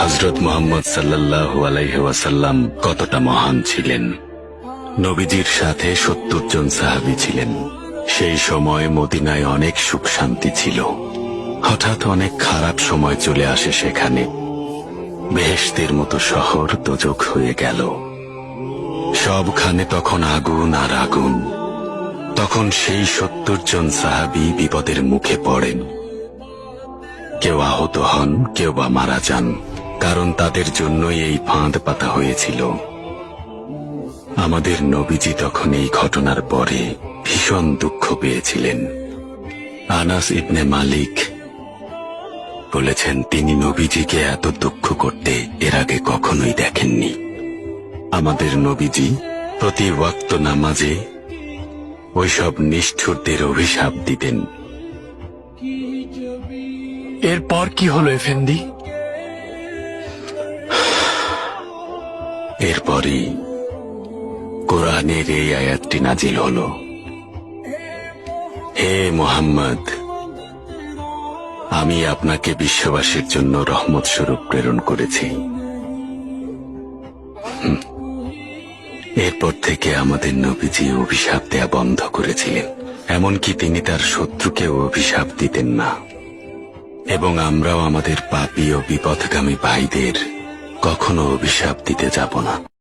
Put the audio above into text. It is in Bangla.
হযরত মুহাম্মদ সাল্লাল্লাহু আলাইহি ওয়াসাল্লাম কতটা মহান ছিলেন। নবীজির সাথে ৭০ জন সাহাবী ছিলেন। সেই সময় মদিনায় অনেক সুখ শান্তি ছিল। হঠাৎ অনেক খারাপ সময় চলে আসে সেখানে। বেহেশতের মতো শহর দোজখ হয়ে গেল। সবখানে তখন আগুন আর আগুন। তখন সেই ৭০ জন সাহাবী বিপদের মুখে পড়েন। কেউ আহত হন, কেউ বা মারা যান, কারণ তাদের জন্যই এই ফাঁদ পাতা হয়েছিল। আমাদের নবীজি তখন এই ঘটনার পরে ভীষণ দুঃখ পেয়েছিলেন। আনাস ইবনে মালিক বলেছেন, তিনি নবীজিকে এত দুঃখ করতে এর আগে কখনোই দেখেননি। আমাদের নবীজি প্রতি ওয়াক্ত নামাজে ওইসব নিষ্ঠুরদের অভিশাপ দিতেন। এরপর কি হলো এফেন্দি? এরপরই কোরআনের এই আয়াতটি নাজিল হলো, হে মুহাম্মদ, আমি আপনাকে বিশ্ববাসীর জন্য রহমত স্বরূপ প্রেরণ করেছি। এরপর থেকে আমাদের নবীজি অভিশাপ দেয়া বন্ধ করেছিলেন। এমনকি তিনি তার শত্রুকেও অভিশাপ দিতেন না। এবং আমরাও আমাদের পাপী ও বিপথগামী ভাইদের কখনো অভিশাপ দিতে যাব না।